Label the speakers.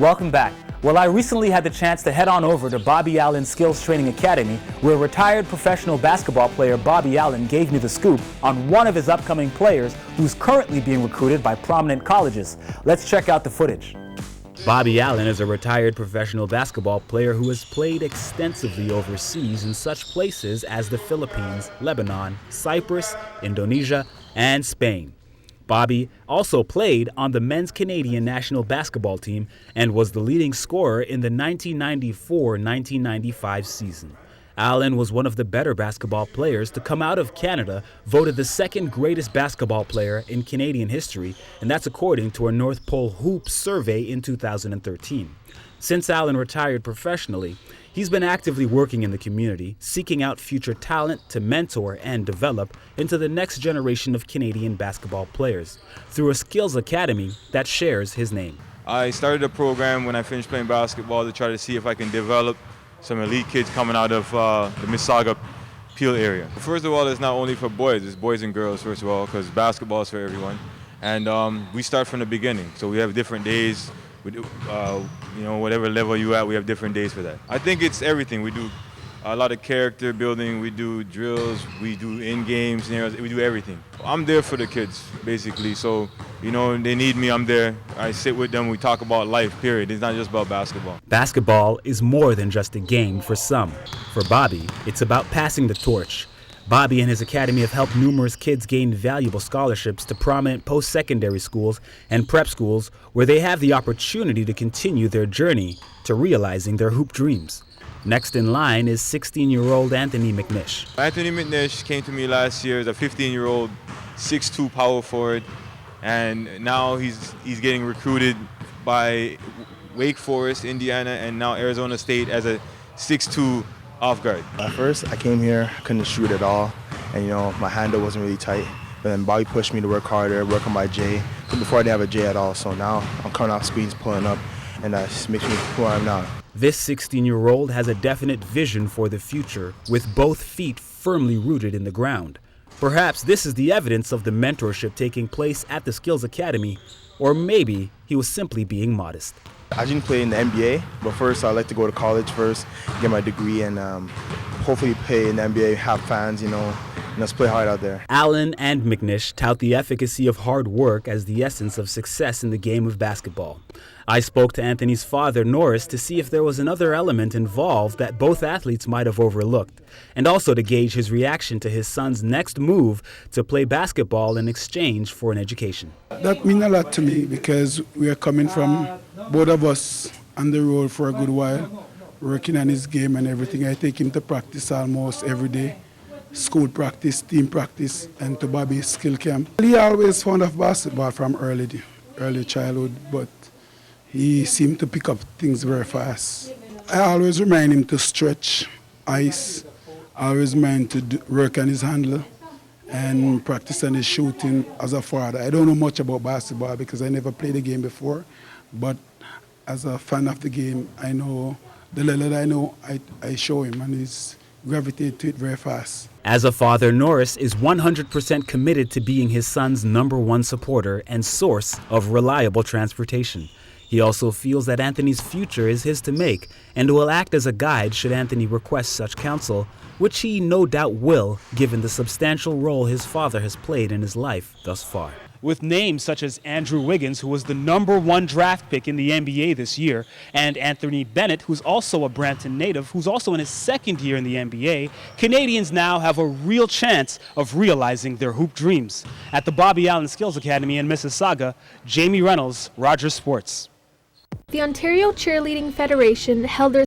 Speaker 1: Welcome back. Well, I recently had the chance to head on over to Bobby Allen Skills Training Academy, where retired professional basketball player Bobby Allen gave me the scoop on one of his upcoming players who's currently being recruited by prominent colleges. Let's check out the footage. Bobby Allen is a retired professional basketball player who has played extensively overseas in such places as the Philippines, Lebanon, Cyprus, Indonesia, and Spain. Bobby also played on the men's Canadian national basketball team and was the leading scorer in the 1994-1995 season. Allen was one of the better basketball players to come out of Canada, voted the second greatest basketball player in Canadian history, and that's according to a North Pole Hoops survey in 2013. Since Allen retired professionally, he's been actively working in the community, seeking out future talent to mentor and develop into the next generation of Canadian basketball players through a skills academy that shares his name.
Speaker 2: I started a program when I finished playing basketball to try to see if I can develop some elite kids coming out of the Mississauga, Peel area. First of all, it's not only for boys, it's boys and girls first of all, because basketball is for everyone. And we start from the beginning, so we have different days. We do, whatever level you at, we have different days for that. I think it's everything. We do a lot of character building, we do drills, we do in-game scenarios, we do everything. I'm there for the kids, basically. So, they need me, I'm there. I sit with them, we talk about life, period. It's not just about basketball.
Speaker 1: Basketball is more than just a game for some. For Bobby, it's about passing the torch. Bobby and his academy have helped numerous kids gain valuable scholarships to prominent post-secondary schools and prep schools where they have the opportunity to continue their journey to realizing their hoop dreams. Next in line is 16-year-old Anthony McNish.
Speaker 2: Anthony McNish came to me last year as a 15-year-old, 6'2" power forward, and now he's getting recruited by Wake Forest, Indiana, and now Arizona State as a 6'2" off guard.
Speaker 3: At first, I came here, I couldn't shoot at all, and my handle wasn't really tight. But then Bobby pushed me to work harder, work on my J. Before I didn't have a J at all, so now I'm coming off screens, pulling up, and that makes me who I am now.
Speaker 1: This 16-year-old has a definite vision for the future, with both feet firmly rooted in the ground. Perhaps this is the evidence of the mentorship taking place at the Skills Academy, or maybe he was simply being modest.
Speaker 3: I didn't play in the NBA, but first I'd like to go to college first, get my degree, and hopefully play in the NBA, have fans, and let's play hard out there.
Speaker 1: Allen and McNish tout the efficacy of hard work as the essence of success in the game of basketball. I spoke to Anthony's father, Norris, to see if there was another element involved that both athletes might have overlooked, and also to gauge his reaction to his son's next move to play basketball in exchange for an education.
Speaker 4: That means a lot to me because we are coming from, both of us, on the road for a good while, working on his game and everything. I take him to practice almost every day, school practice, team practice, and to Bobby's skill camp. He always fond of basketball from early childhood, but he seemed to pick up things very fast. I always remind him to stretch, ice. I always remind him to work on his handle and practice on his shooting as a father. I don't know much about basketball because I never played the game before, but as a fan of the game, I know the little that I know, I show him, and he's gravitated to it very fast.
Speaker 1: As a father, Norris is 100% committed to being his son's #1 supporter and source of reliable transportation. He also feels that Anthony's future is his to make and will act as a guide should Anthony request such counsel, which he no doubt will, given the substantial role his father has played in his life thus far. With names such as Andrew Wiggins, who was the #1 draft pick in the NBA this year, and Anthony Bennett, who's also a Brampton native, who's also in his second year in the NBA, Canadians now have a real chance of realizing their hoop dreams. At the Bobby Allen Skills Academy in Mississauga, Jamie Reynolds, Rogers Sports.
Speaker 5: The Ontario Cheerleading Federation held their